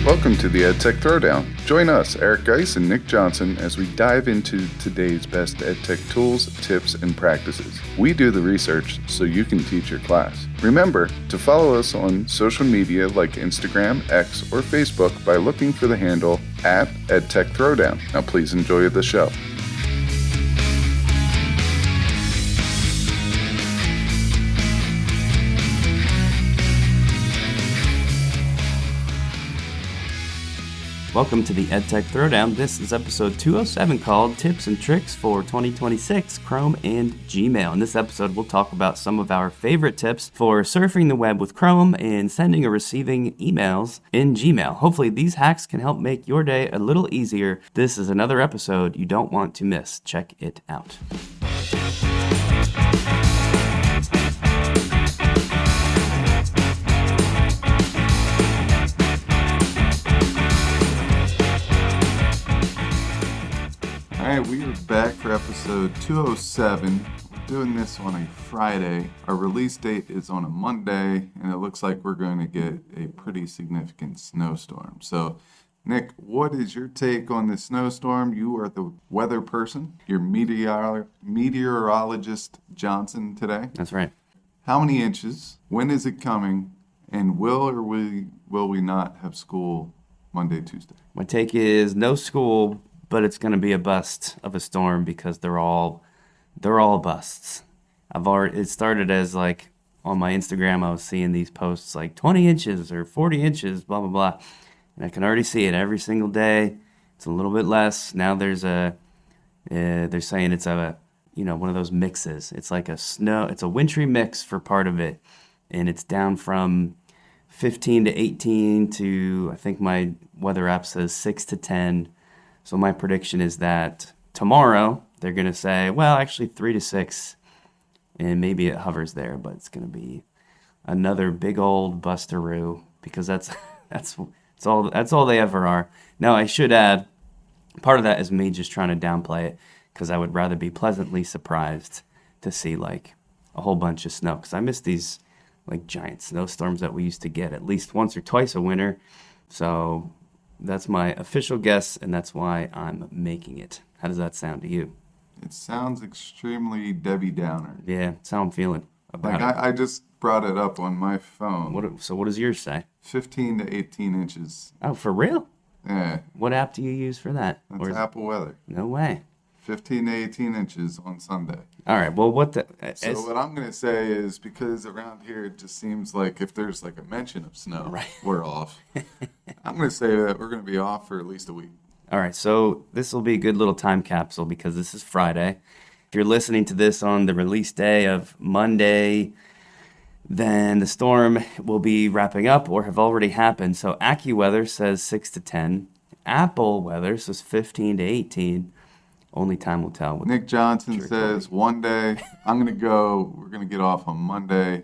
Welcome to the Edtech Throwdown. Join us, Eric Guise and Nick Johnson, as we dive into today's best EdTech tools, tips, and practices. We do the research so you can teach your class. Remember to follow us on social media like Instagram, X, or Facebook by looking for the handle @Edtech Throwdown. Now please enjoy the show. Welcome to the Edtech Throwdown. This is episode 207 called Tips and Tricks for 2026 Chrome and Gmail. In this episode, we'll talk about some of our favorite tips for surfing the web with Chrome and sending or receiving emails in Gmail. Hopefully, these hacks can help make your day a little easier. This is another episode you don't want to miss. Check it out. Alright, we are back for episode 207. We're doing this on a Friday. Our release date is on a Monday, and it looks like we're going to get a pretty significant snowstorm. So, Nick, what is your take on this snowstorm? You are the weather person. You're meteorologist Johnson today. That's right. How many inches? When is it coming? And will we not have school Monday, Tuesday? My take is no school, but it's going to be a bust of a storm because they're all busts. It started as like on my Instagram, I was seeing these posts like 20 inches or 40 inches, blah, blah, blah. And I can already see it every single day. It's a little bit less. Now they're saying it's one of those mixes. It's like it's a wintry mix for part of it. And it's down from 15 to 18 to, I think my weather app says 6 to 10. So my prediction is that tomorrow they're going to say, well, actually 3 to 6, and maybe it hovers there, but it's going to be another big old busteroo because that's all they ever are. Now I should add, part of that is me just trying to downplay it because I would rather be pleasantly surprised to see like a whole bunch of snow because I miss these like giant snowstorms that we used to get at least once or twice a winter. So that's my official guess, and that's why I'm making it. How does that sound to you? It sounds extremely Debbie Downer. Yeah, that's how I'm feeling about it. I just brought it up on my phone. What does yours say? 15 to 18 inches. Oh, for real? Yeah. What app do you use for that? That's Apple Weather. No way. 15 to 18 inches on Sunday. All right, well, what I'm going to say is because around here it just seems like if there's like a mention of snow, right, we're off. I'm going to say that we're going to be off for at least a week. All right, so this will be a good little time capsule because this is Friday. If you're listening to this on the release day of Monday, then the storm will be wrapping up or have already happened. So AccuWeather says 6 to 10. Apple Weather says 15 to 18. Only time will tell. Nick Johnson says one day, we're going to get off on Monday, and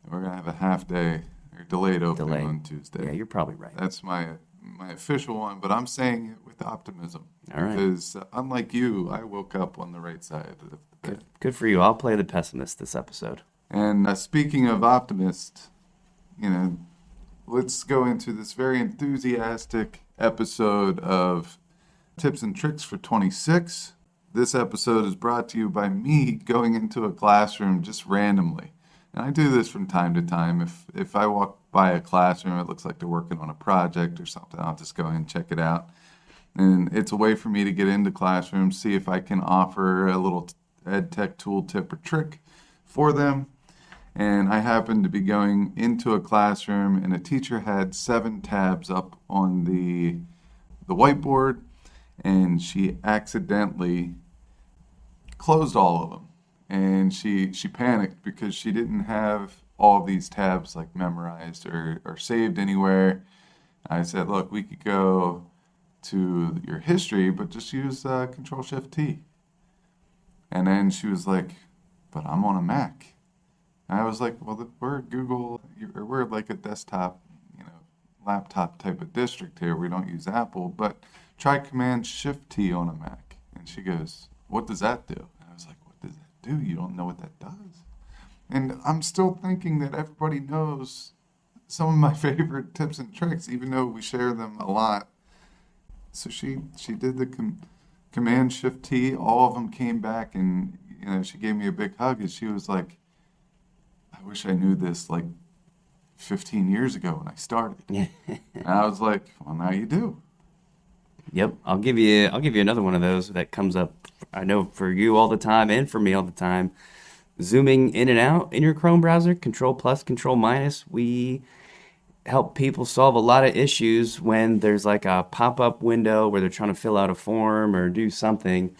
we're going to have a half day or delayed opening on Tuesday. Yeah, you're probably right. That's my official one, but I'm saying it with optimism. All right. Because unlike you, I woke up on the right side of the bed. Good for you. I'll play the pessimist this episode. And speaking of optimist, let's go into this very enthusiastic episode of Tips and Tricks for 26. This episode is brought to you by me going into a classroom just randomly. And I do this from time to time. If I walk by a classroom, it looks like they're working on a project or something, I'll just go in and check it out. And it's a way for me to get into classrooms, see if I can offer a little EdTech tool, tip, or trick for them. And I happened to be going into a classroom, and a teacher had 7 tabs up on the whiteboard, and she accidentally closed all of them. And she panicked because she didn't have all these tabs like memorized or saved anywhere. I said, look, we could go to your history, but just use Control-Shift-T. And then she was like, but I'm on a Mac. And I was like, well, we're Google, or we're like a desktop, laptop type of district here. We don't use Apple, but try Command-Shift-T on a Mac. And she goes, what does that do? And I was like, what does that do? You don't know what that does? And I'm still thinking that everybody knows some of my favorite tips and tricks, even though we share them a lot. So she did the Command Shift T. All of them came back, and she gave me a big hug, and she was like, "I wish I knew this like 15 years ago when I started." And I was like, "Well, now you do." Yep, I'll give you another one of those that comes up. I know for you all the time and for me all the time. Zooming in and out in your Chrome browser, Control plus, Control minus. We help people solve a lot of issues when there's like a pop-up window where they're trying to fill out a form or do something,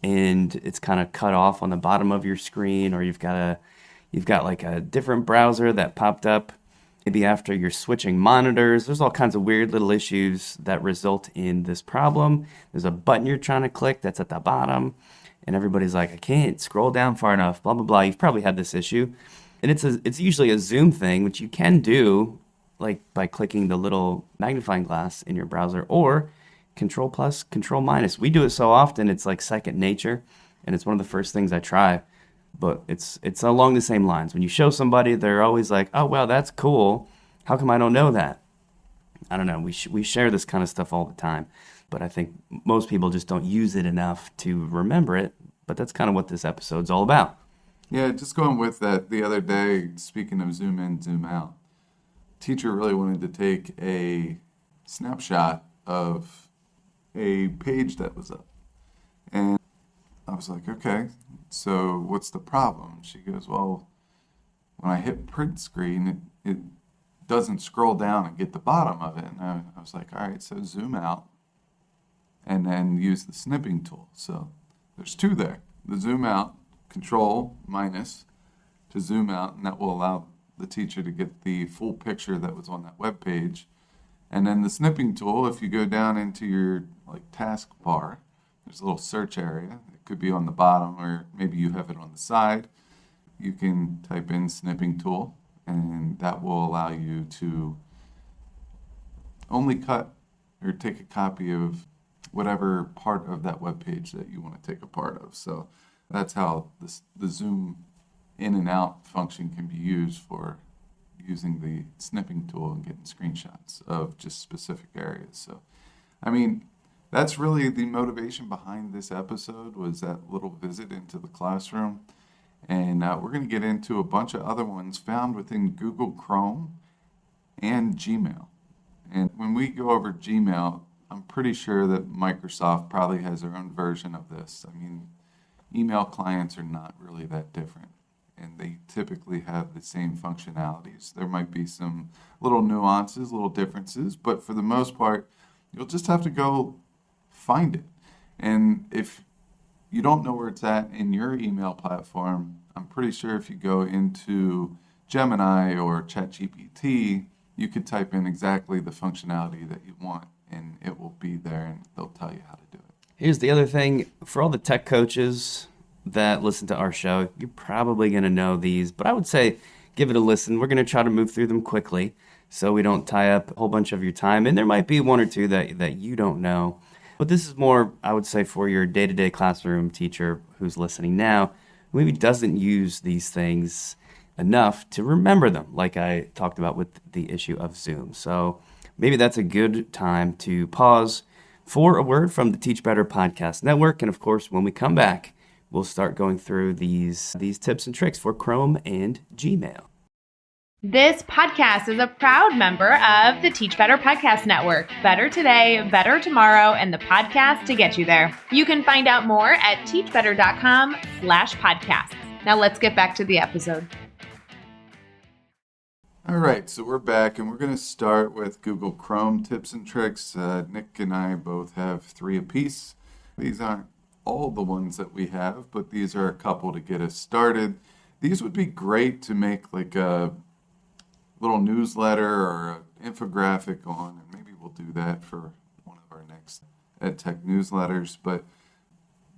and it's kind of cut off on the bottom of your screen, or you've got like a different browser that popped up maybe after you're switching monitors. There's all kinds of weird little issues that result in this problem. There's a button you're trying to click that's at the bottom, and everybody's like, I can't scroll down far enough, blah, blah, blah. You've probably had this issue. And it's usually a zoom thing, which you can do like by clicking the little magnifying glass in your browser, or Control plus, Control minus. We do it so often, it's like second nature, and it's one of the first things I try. But it's along the same lines. When you show somebody, they're always like, oh, wow, that's cool. How come I don't know that? I don't know. We share this kind of stuff all the time. But I think most people just don't use it enough to remember it. But that's kind of what this episode's all about. Yeah, just going with that, the other day, speaking of zoom in, zoom out, teacher really wanted to take a snapshot of a page that was up. And I was like, okay, so what's the problem? She goes, well, when I hit print screen, it doesn't scroll down and get the bottom of it. And I was like, all right, so zoom out and then use the snipping tool. So there's two there. The zoom out, Control minus to zoom out, and that will allow the teacher to get the full picture that was on that web page. And then the snipping tool, if you go down into your like task bar, there's a little search area. It could be on the bottom, or maybe you have it on the side. You can type in snipping tool, and that will allow you to only cut or take a copy of whatever part of that web page that you want to take a part of. So that's how the zoom in and out function can be used for using the snipping tool and getting screenshots of just specific areas. So, I mean, that's really the motivation behind this episode, was that little visit into the classroom. And we're going to get into a bunch of other ones found within Google Chrome and Gmail. And when we go over Gmail, I'm pretty sure that Microsoft probably has their own version of this. I mean, email clients are not really that different, and they typically have the same functionalities. There might be some little nuances, little differences, but for the most part, you'll just have to go find it. And if you don't know where it's at in your email platform, I'm pretty sure if you go into Gemini or ChatGPT, you could type in exactly the functionality that you want, and it will be there, and they'll tell you how to do it. Here's the other thing. For all the tech coaches that listen to our show, you're probably going to know these, but I would say give it a listen. We're going to try to move through them quickly so we don't tie up a whole bunch of your time. And there might be one or two that you don't know. But this is more, I would say, for your day-to-day classroom teacher who's listening now, who maybe doesn't use these things enough to remember them, like I talked about with the issue of Zoom. So maybe that's a good time to pause for a word from the Teach Better Podcast Network. And of course, when we come back, we'll start going through these tips and tricks for Chrome and Gmail. This podcast is a proud member of the Teach Better Podcast Network. Better today, better tomorrow, and the podcast to get you there. You can find out more at teachbetter.com/podcasts. Now let's get back to the episode. All right, so we're back, and we're going to start with Google Chrome tips and tricks. Nick and I both have 3 apiece. These aren't all the ones that we have, but these are a couple to get us started. These would be great to make like a little newsletter or an infographic on, and maybe we'll do that for one of our next EdTech newsletters. But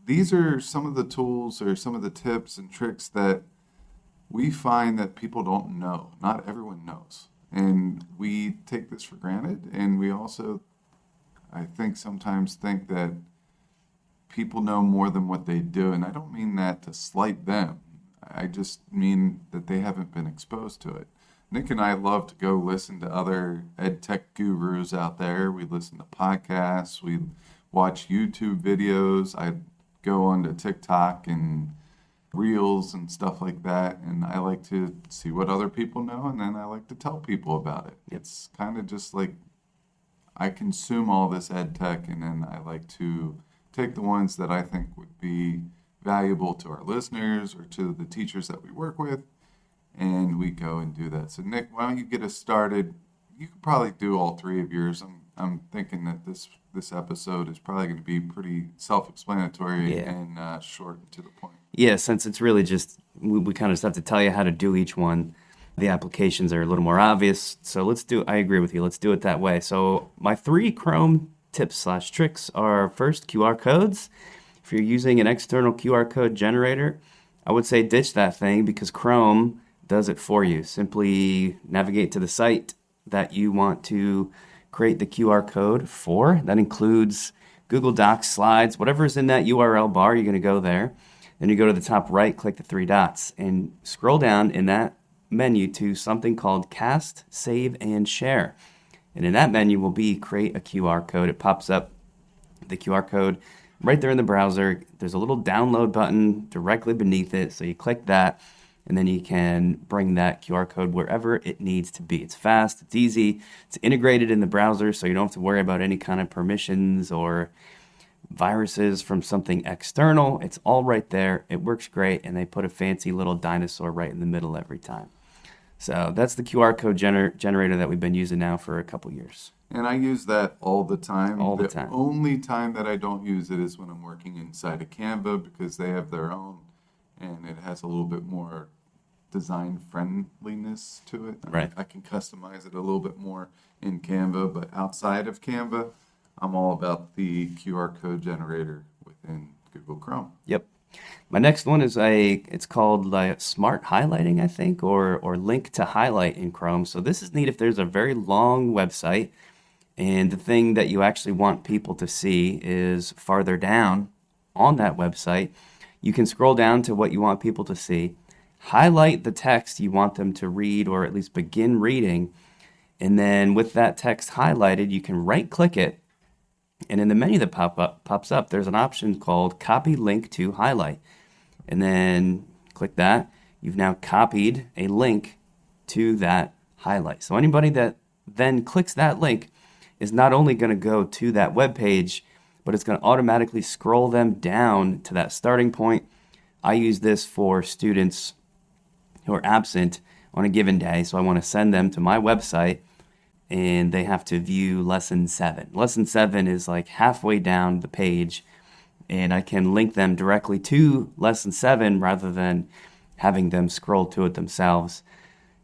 these are some of the tools or some of the tips and tricks that we find that people don't know. Not everyone knows. And we take this for granted. And we also, I think, sometimes think that people know more than what they do. And I don't mean that to slight them. I just mean that they haven't been exposed to it. Nick and I love to go listen to other ed tech gurus out there. We listen to podcasts, we watch YouTube videos. I go onto TikTok and Reels and stuff like that, and I like to see what other people know, and then I like to tell people about it. It's kind of just like I consume all this ed tech, and then I like to take the ones that I think would be valuable to our listeners or to the teachers that we work with, and we go and do that. So Nick, why don't you get us started? You could probably do all three of yours. I'm thinking that this episode is probably going to be pretty self-explanatory and short and to the point. Yeah, since it's really just, we kind of just have to tell you how to do each one. The applications are a little more obvious. So I agree with you. Let's do it that way. So my 3 Chrome tips/tricks are: first, QR codes. If you're using an external QR code generator, I would say ditch that thing because Chrome does it for you. Simply navigate to the site that you want to create the QR code for. That includes Google Docs, slides, whatever's in that URL bar, you're going to go there. Then you go to the top right, click the 3 dots, and scroll down in that menu to something called Cast, Save, and Share. And in that menu will be create a QR code. It pops up the QR code right there in the browser. There's a little download button directly beneath it. So you click that, and then you can bring that QR code wherever it needs to be. It's fast, it's easy, it's integrated in the browser, so you don't have to worry about any kind of permissions or viruses from something external. It's all right there. It works great, and they put a fancy little dinosaur right in the middle every time. So that's the QR code generator that we've been using now for a couple years. And I use that all the time. All the time. The only time that I don't use it is when I'm working inside of Canva because they have their own, and it has a little bit more design friendliness to it. Right. I can customize it a little bit more in Canva, but outside of Canva, I'm all about the QR code generator within Google Chrome. Yep. My next one is it's called like Smart Highlighting, I think, or Link to Highlight in Chrome. So this is neat if there's a very long website and the thing that you actually want people to see is farther down on that website. You can scroll down to what you want people to see, highlight the text you want them to read or at least begin reading, and then with that text highlighted, you can right-click it. And in the menu that pops up, there's an option called Copy Link to Highlight. And then click that. You've now copied a link to that highlight. So anybody that then clicks that link is not only going to go to that web page, but it's going to automatically scroll them down to that starting point. I use this for students who are absent on a given day. So I want to send them to my website, and they have to view lesson 7. Lesson 7 is like halfway down the page, and I can link them directly to lesson 7 rather than having them scroll to it themselves.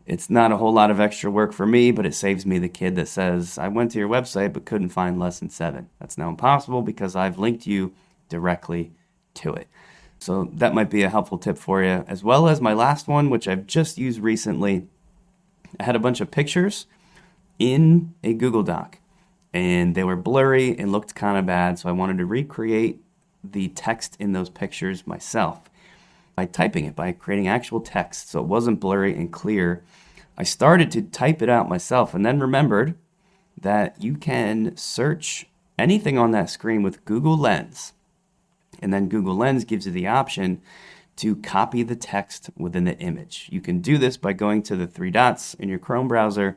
It's not a whole lot of extra work for me, but it saves me the kid that says, I went to your website but couldn't find lesson 7. That's now impossible because I've linked you directly to it. So that might be a helpful tip for you, as well as my last one, which I've just used recently. I had a bunch of pictures in a Google Doc, and they were blurry and looked kind of bad, so I wanted to recreate the text in those pictures myself by typing it, by creating actual text so it wasn't blurry and clear. I started to type it out myself and then remembered that you can search anything on that screen with Google Lens, and then Google Lens gives you the option to copy the text within the image. You can do this by going to the 3 dots in your Chrome browser,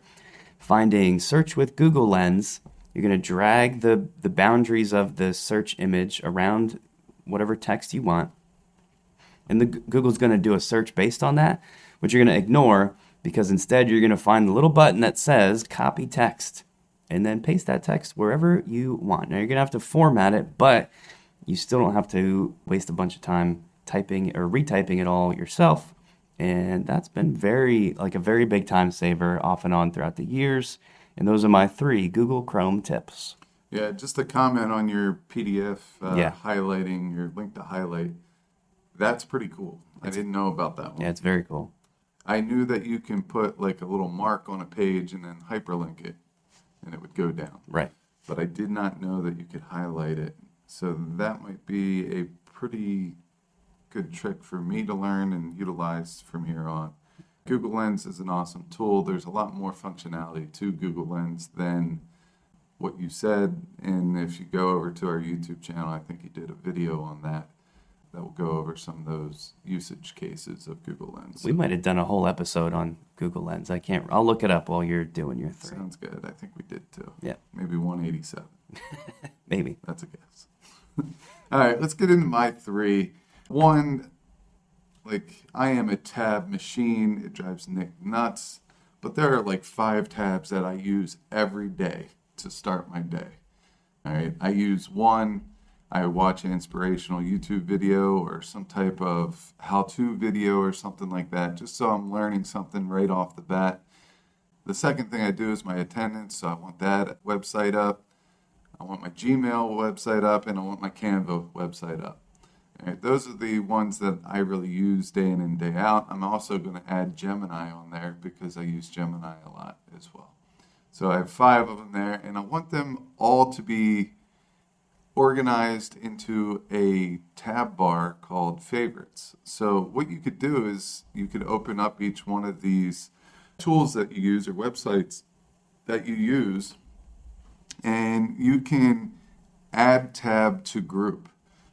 finding Search with Google Lens. You're going to drag the boundaries of the search image around whatever text you want. And Google's going to do a search based on that, which you're going to ignore because instead you're going to find the little button that says Copy Text and then paste that text wherever you want. Now you're going to have to format it, but you still don't have to waste a bunch of time typing or retyping it all yourself. And that's been a very big time saver off and on throughout the years. And those are my 3 Google Chrome tips. Yeah, just a comment on your PDF highlighting, your link to highlight. That's pretty cool. I didn't know about that one. Yeah, it's very cool. I knew that you can put like a little mark on a page and then hyperlink it, and it would go down. Right. But I did not know that you could highlight it. So that might be a pretty good trick for me to learn and utilize from here on. Google Lens is an awesome tool. There's a lot more functionality to Google Lens than what you said. And if you go over to our YouTube channel, I think you did a video on that will go over some of those usage cases of Google Lens. We might have done a whole episode on Google Lens. I'll look it up while you're doing your 3. Sounds good. I think we did too. Yeah. Maybe 187. Maybe. That's a guess. All right, let's get into my 3. One, I am a tab machine. It drives Nick nuts. But there are 5 tabs that I use every day to start my day. All right, I use one. I watch an inspirational YouTube video or some type of how-to video or something like that, just so I'm learning something right off the bat. The second thing I do is my attendance, so I want that website up. I want my Gmail website up, and I want my Canva website up. All right, those are the ones that I really use day in and day out. I'm also going to add Gemini on there because I use Gemini a lot as well. So I have 5 of them there, and I want them all to be organized into a tab bar called favorites. So what you could do is you could open up each one of these tools that you use or websites that you use, and you can add tab to group.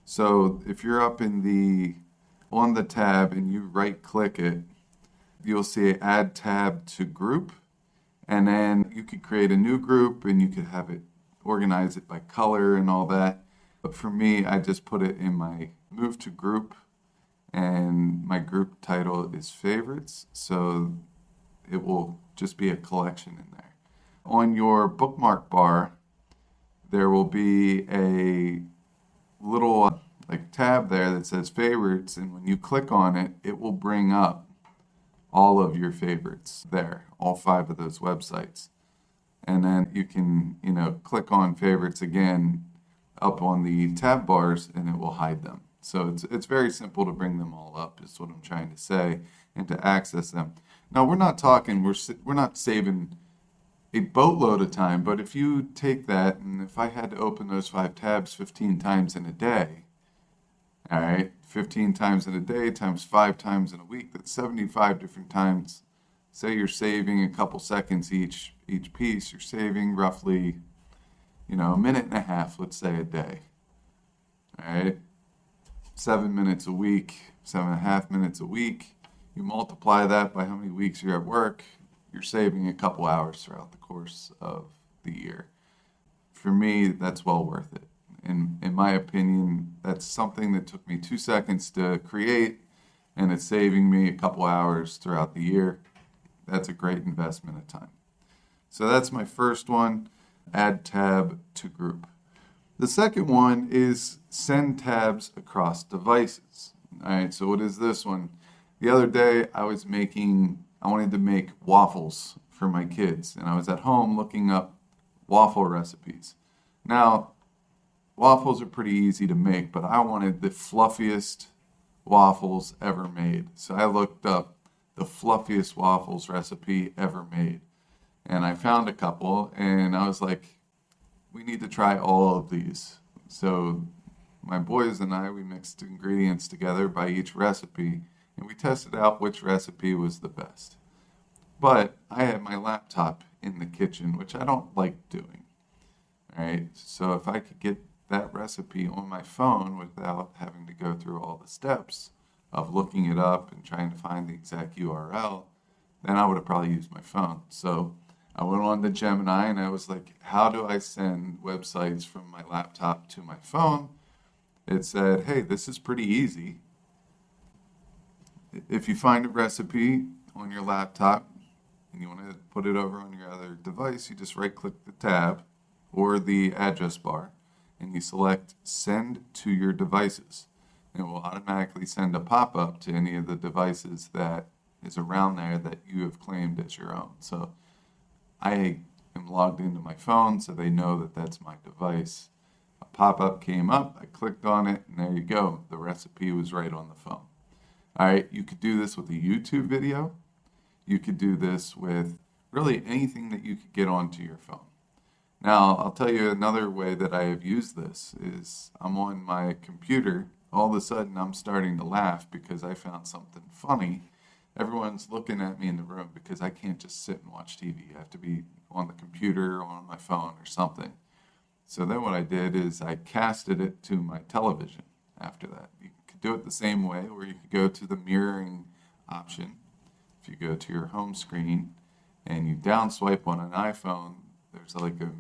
So if you're up on the tab and you right click it, you'll see add tab to group, and then you could create a new group and you could have it organize it by color and all that. But for me, I just put it in my move to group, and my group title is favorites. So it will just be a collection in there. On your bookmark bar, there will be a little tab there that says favorites. And when you click on it, it will bring up all of your favorites there, all 5 of those websites. And then you can, click on favorites again up on the tab bars, and it will hide them. So it's very simple to bring them all up, is what I'm trying to say, and to access them. Now, we're not saving a boatload of time, but if you take that, and if I had to open those 5 tabs 15 times in a day, all right, 15 times in a day times 5 times in a week, that's 75 different times. Say you're saving a couple seconds each piece, you're saving roughly, a minute and a half, let's say, a day. All right, 7 minutes a week, 7.5 minutes a week. You multiply that by how many weeks you're at work, you're saving a couple hours throughout the course of the year. For me, that's well worth it. In my opinion, that's something that took me 2 seconds to create, and it's saving me a couple hours throughout the year. That's a great investment of time. So that's my first one, add tab to group. The second one is send tabs across devices. All right, so what is this one? The other day I wanted to make waffles for my kids, and I was at home looking up waffle recipes. Now, waffles are pretty easy to make, but I wanted the fluffiest waffles ever made. So I looked up the fluffiest waffles recipe ever made. And I found a couple, and I was like, we need to try all of these. So my boys and I, we mixed ingredients together by each recipe, and we tested out which recipe was the best. But I had my laptop in the kitchen, which I don't like doing. All right, so if I could get that recipe on my phone without having to go through all the steps of looking it up and trying to find the exact URL, then I would have probably used my phone. So I went on to Gemini, and I was like, how do I send websites from my laptop to my phone? It said, hey, this is pretty easy. If you find a recipe on your laptop and you want to put it over on your other device, you just right-click the tab or the address bar, and you select Send to Your Devices. And it will automatically send a pop-up to any of the devices that is around there that you have claimed as your own. So I am logged into my phone, so they know that that's my device. A pop-up came up, I clicked on it, and there you go. The recipe was right on the phone. All right, you could do this with a YouTube video. You could do this with really anything that you could get onto your phone. Now, I'll tell you another way that I have used this is I'm on my computer. All of a sudden, I'm starting to laugh because I found something funny everyone's looking at me in the room because I can't just sit and watch TV. I have to be on the computer or on my phone or something. So then what I did is I casted it to my television after that. You could do it the same way, where you could go to the mirroring option. If you go to your home screen and you down swipe on an iPhone, there's like a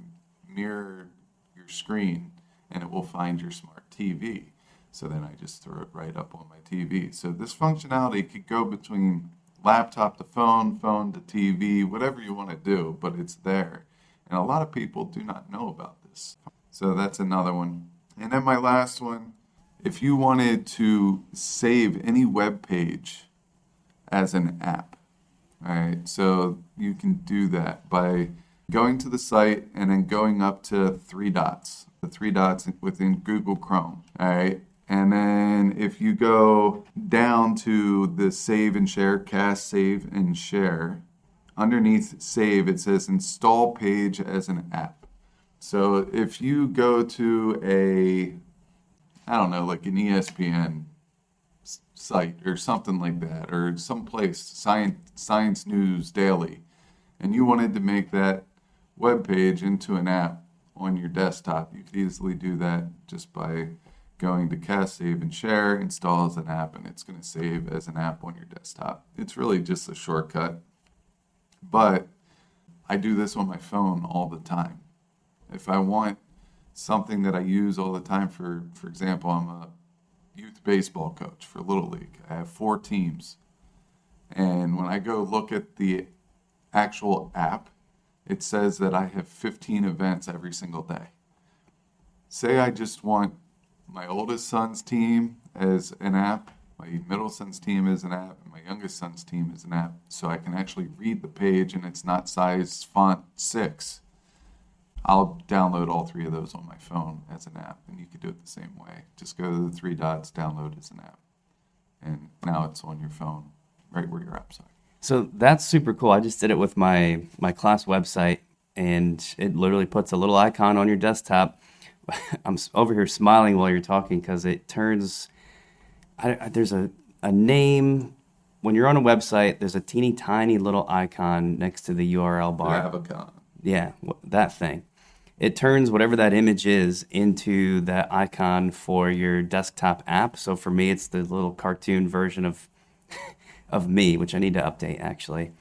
mirror your screen and it will find your smart TV. So then I just throw it right up on my TV. So this functionality could go between laptop to phone, phone to TV, whatever you want to do, but it's there. And a lot of people do not know about this. So that's another one. And then my last one, if you wanted to save any web page as an app, all right, so you can do that by going to the site and then going up to three dots, the three dots within Google Chrome, all right? And then if you go down to the save and share, cast, save, and share, underneath save, it says install page as an app. So if you go to like an ESPN site or something like that, or someplace, Science News Daily, and you wanted to make that web page into an app on your desktop, you could easily do that just by going to cast, save, and share, install as an app, and it's going to save as an app on your desktop. It's really just a shortcut, but I do this on my phone all the time. If I want something that I use all the time, for example, I'm a youth baseball coach for Little League. I have 4 teams, and when I go look at the actual app, it says that I have 15 events every single day. Say I just want my oldest son's team as an app, my middle son's team as an app, and my youngest son's team as an app, so I can actually read the page and it's not size font 6. I'll download all 3 of those on my phone as an app, and you can do it the same way. Just go to the 3 dots, download as an app, and now it's on your phone right where your apps are. So that's super cool. I just did it with my class website, and it literally puts a little icon on your desktop. I'm over here smiling while you're talking because it turns, there's a name. When you're on a website, there's a teeny tiny little icon next to the URL bar. Favicon. Yeah, that thing. It turns whatever that image is into that icon for your desktop app. So for me, it's the little cartoon version of me, which I need to update actually.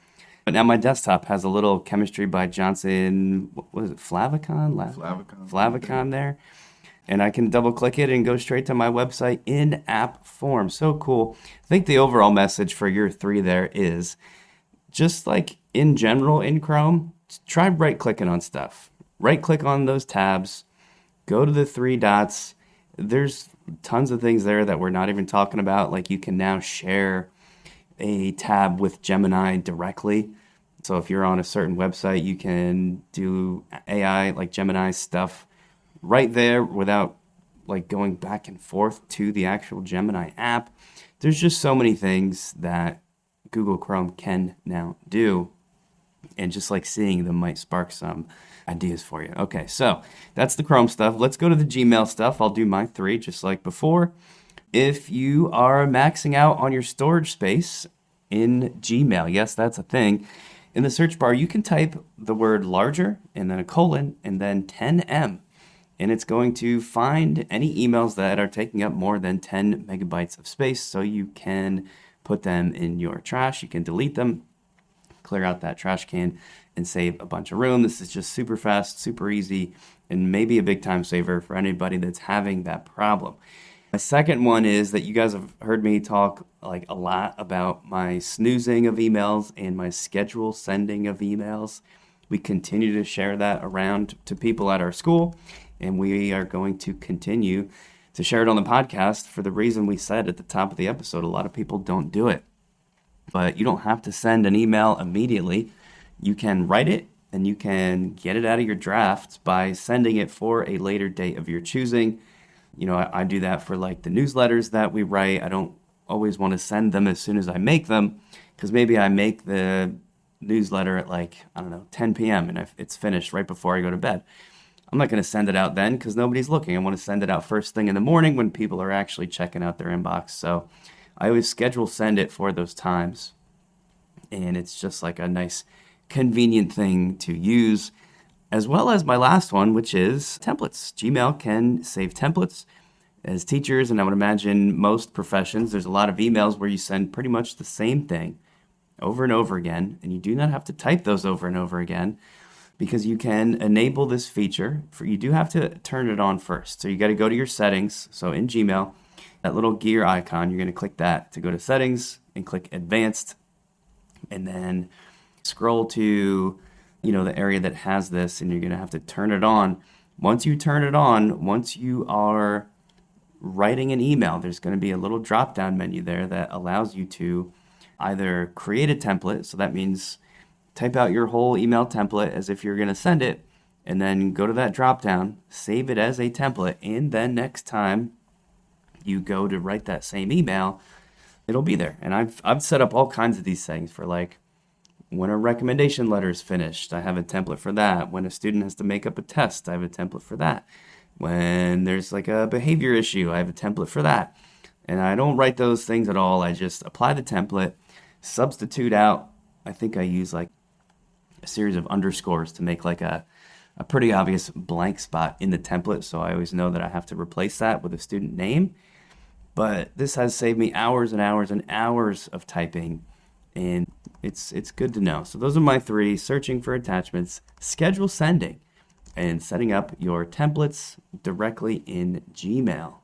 But now my desktop has a little Chemistry by Johnson, what is it, Flavicon? Flavicon there. And I can double click it and go straight to my website in app form. So cool. I think the overall message for your 3 there is just like in general in Chrome, try right clicking on stuff. Right click on those tabs, go to the 3 dots. There's tons of things there that we're not even talking about. Like you can now share a tab with Gemini directly. So if you're on a certain website, you can do AI like Gemini stuff right there without like going back and forth to the actual Gemini app. There's just so many things that Google Chrome can now do. And just like seeing them might spark some ideas for you. Okay, so that's the Chrome stuff. Let's go to the Gmail stuff. I'll do my 3 just like before. If you are maxing out on your storage space in Gmail, yes, that's a thing. In the search bar, you can type the word larger and then a colon and then 10M. And it's going to find any emails that are taking up more than 10 megabytes of space. So you can put them in your trash. You can delete them, clear out that trash can, and save a bunch of room. This is just super fast, super easy, and maybe a big time saver for anybody that's having that problem. My second one is that you guys have heard me talk like a lot about my snoozing of emails and my schedule sending of emails. We continue to share that around to people at our school, and we are going to continue to share it on the podcast for the reason we said at the top of the episode. A lot of people don't do it, but you don't have to send an email immediately. You can write it and you can get it out of your draft by sending it for a later date of your choosing. You know, I do that for like the newsletters that we write. I don't always want to send them as soon as I make them because maybe I make the newsletter at like, 10 p.m. and it's finished right before I go to bed. I'm not going to send it out then because nobody's looking. I want to send it out first thing in the morning when people are actually checking out their inbox. So I always schedule send it for those times. and it's just like a nice, convenient thing to use. As well as my last one, which is templates. Gmail can save templates. As teachers, and I would imagine most professions, there's a lot of emails where you send pretty much the same thing over and over again, and you do not have to type those over and over again because you can enable this feature. You do have to turn it on first. So you got to go to your settings. So in Gmail, that little gear icon, you're going to click that to go to settings and click advanced, and then scroll to the area that has this, and you're going to have to turn it on. Once you turn it on, once you are writing an email, there's going to be a little drop-down menu there that allows you to either create a template, so that means type out your whole email template as if you're going to send it, and then go to that drop-down, save it as a template, and then next time you go to write that same email, it'll be there. And I've set up all kinds of these things for like when a recommendation letter is finished, I have a template for that. When a student has to make up a test, I have a template for that. When there's like a behavior issue, I have a template for that. And I don't write those things at all. I just apply the template, substitute out. I think I use like a series of underscores to make like a pretty obvious blank spot in the template. So I always know that I have to replace that with a student name. But this has saved me hours and hours and hours of typing, and it's good to know. So those are my 3: searching for attachments, schedule sending, and setting up your templates directly in Gmail.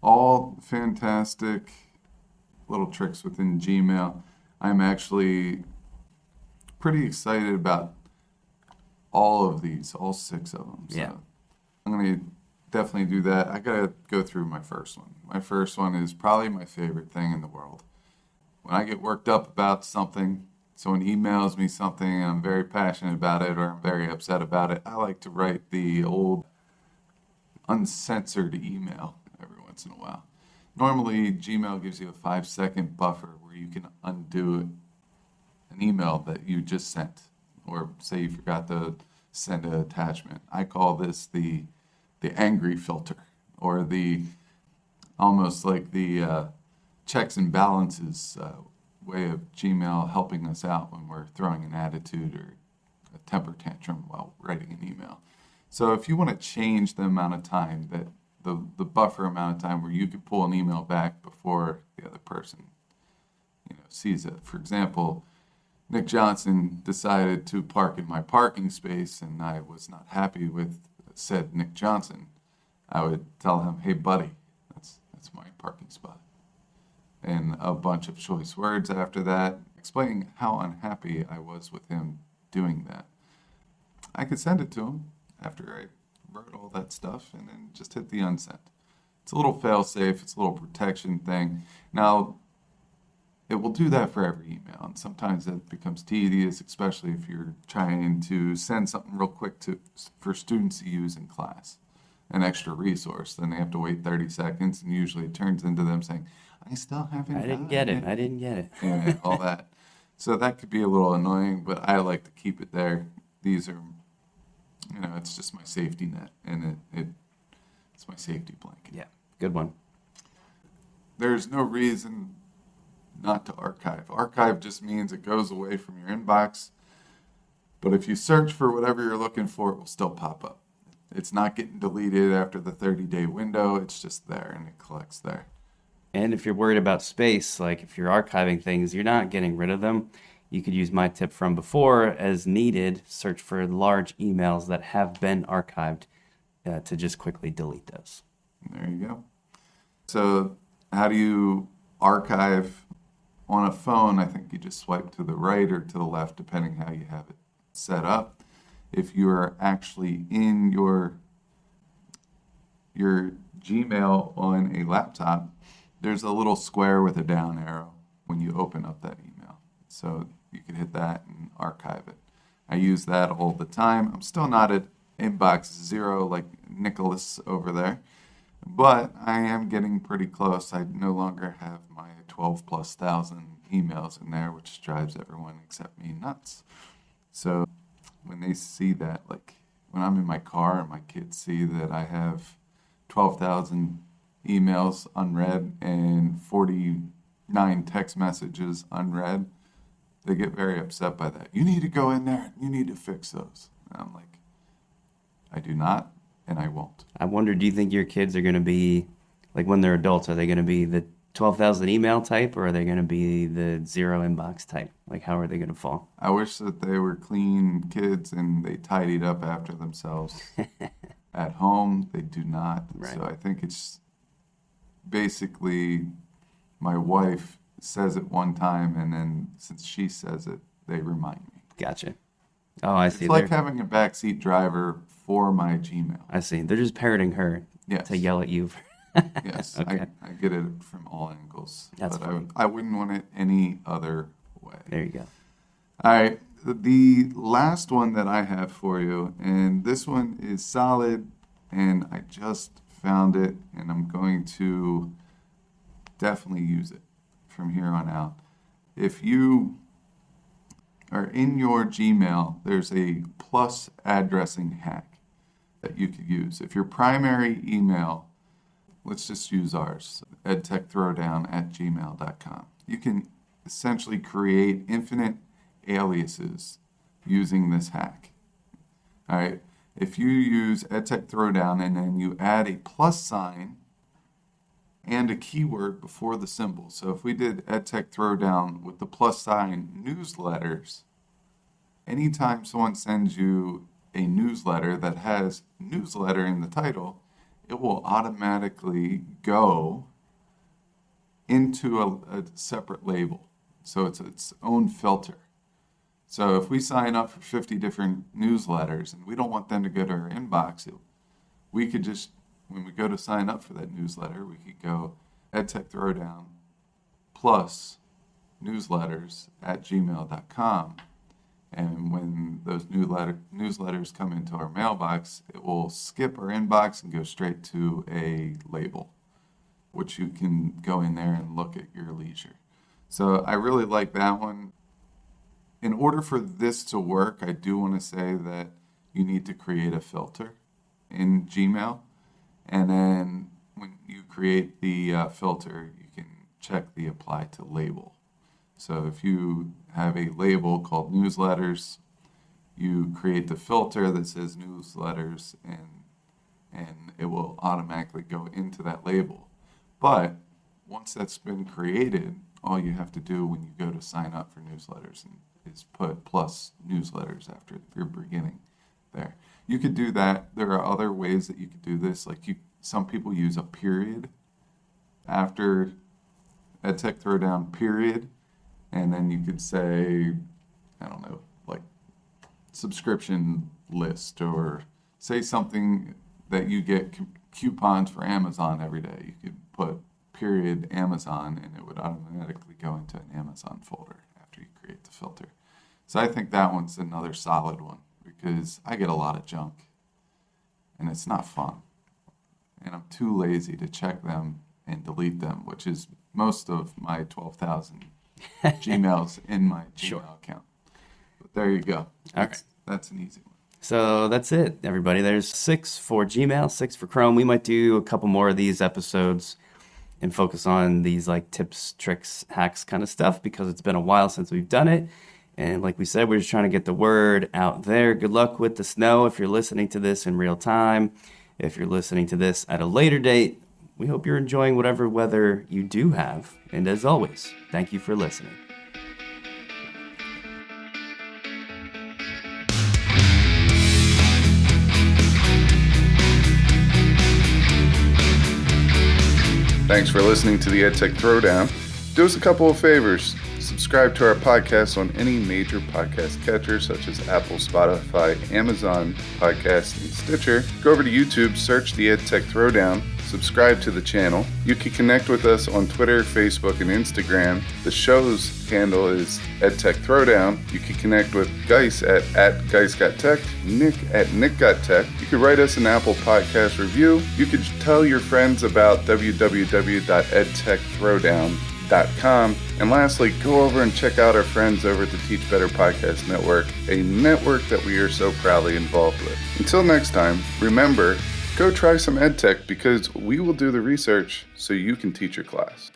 All fantastic little tricks within Gmail. I'm actually pretty excited about all of these, all 6 of them. So Yeah. I'm going to definitely do that. I got to go through my first one. My first one is probably my favorite thing in the world. When I get worked up about something, someone emails me something and I'm very passionate about it or I'm very upset about it, I like to write the old uncensored email every once in a while. Normally, Gmail gives you a 5-second buffer where you can undo an email that you just sent, or say you forgot to send an attachment. I call this the angry filter, or the almost like the checks and balances way of Gmail helping us out when we're throwing an attitude or a temper tantrum while writing an email. So if you want to change the amount of time that the buffer amount of time where you could pull an email back before the other person sees it. For example, Nick Johnson decided to park in my parking space and I was not happy with said Nick Johnson. I would tell him, "Hey buddy, that's my parking spot." And a bunch of choice words after that, explaining how unhappy I was with him doing that. I could send it to him after I wrote all that stuff and then just hit the unsend. It's a little fail-safe, it's a little protection thing. Now, it will do that for every email, and sometimes that becomes tedious, especially if you're trying to send something real quick for students to use in class, an extra resource. Then they have to wait 30 seconds, and usually it turns into them saying, "I still haven't I didn't get it. and all that. So that could be a little annoying, but I like to keep it there. These are, it's just my safety net, and it's my safety blanket. Yeah, good one. There's no reason not to archive. Archive just means it goes away from your inbox, but if you search for whatever you're looking for, it will still pop up. It's not getting deleted after the 30-day window. It's just there, and it collects there. And if you're worried about space, like if you're archiving things, you're not getting rid of them. You could use my tip from before as needed. Search for large emails that have been archived to just quickly delete those. There you go. So how do you archive on a phone? I think you just swipe to the right or to the left, depending how you have it set up. If you're actually in your Gmail on a laptop, there's a little square with a down arrow when you open up that email. So you can hit that and archive it. I use that all the time. I'm still not at inbox 0 like Nicholas over there, but I am getting pretty close. I no longer have my 12,000+ emails in there, which drives everyone except me nuts. So when they see that, like when I'm in my car and my kids see that I have 12,000 emails unread and 49 text messages unread, they get very upset by that. You need to go in there. You need to fix those. And I'm like, I do not, and I won't. I wonder, do you think your kids are going to be, like when they're adults, are they going to be the 12,000 email type, or are they going to be the 0 inbox type? Like, how are they going to fall? I wish that they were clean kids and they tidied up after themselves. At home, they do not. Right. So I think it's basically my wife says it one time, and then since she says it, they remind me. Gotcha. Oh, I see. It's like having a backseat driver for my Gmail. I see. They're just parroting her Yes. to yell at you. Yes, Okay. I get it from all angles. That's but funny. I wouldn't want it any other way. There you go. All right, the last one that I have for you, and this one is solid, and I just found it, and I'm going to definitely use it from here on out. If you are in your Gmail, there's a plus addressing hack that you could use. If your primary email, let's just use ours, edtech@gmail.com. You can essentially create infinite aliases using this hack. All right. If you use Edtech Throwdown and then you add a plus sign and a keyword before the symbol. So if we did Edtech Throwdown with the plus sign newsletters, anytime someone sends you a newsletter that has newsletter in the title, it will automatically go into a separate label. So it's its own filter. So if we sign up for 50 different newsletters and we don't want them to go to our inbox, we could just, when we go to sign up for that newsletter, we could go Edtech Throwdown plus newsletters@gmail.com. And when those newsletters come into our mailbox, it will skip our inbox and go straight to a label, which you can go in there and look at your leisure. So I really like that one. In order for this to work, I do want to say that you need to create a filter in Gmail. And then when you create the filter, you can check the apply to label. So if you have a label called newsletters, you create the filter that says newsletters, and it will automatically go into that label. But once that's been created, all you have to do when you go to sign up for newsletters is put plus newsletters after your beginning there. You could do that. There are other ways that you could do this. Like some people use a period after Edtech Throwdown period, and then you could say, I don't know, like subscription list, or say something that you get coupons for Amazon every day. You could put period Amazon, and it would automatically go into an Amazon folder after you create the filter. So I think that one's another solid one, because I get a lot of junk and it's not fun, and I'm too lazy to check them and delete them, which is most of my 12,000 Gmails in my Gmail account. But there you go. That's an easy one. So that's it, everybody. There's 6 for Gmail, 6 for Chrome. We might do a couple more of these episodes and focus on these like tips, tricks, hacks kind of stuff, because it's been a while since we've done it. And like we said, we're just trying to get the word out there. Good luck with the snow if you're listening to this in real time. If you're listening to this at a later date, we hope you're enjoying whatever weather you do have. And as always, thank you for listening. Thanks for listening to the Edtech Throwdown. Do us a couple of favors. Subscribe to our podcast on any major podcast catcher such as Apple, Spotify, Amazon Podcasts, and Stitcher. Go over to YouTube, search the Edtech Throwdown, subscribe to the channel. You can connect with us on Twitter, Facebook, and Instagram. The show's handle is Edtech Throwdown. You can connect with Guise at GuiseGotTech, Nick at NickGotTech. You can write us an Apple Podcast review. You could tell your friends about www.edtechthrowdown.com. And lastly, go over and check out our friends over at the Teach Better Podcast Network, a network that we are so proudly involved with. Until next time, remember, go try some EdTech, because we will do the research so you can teach your class.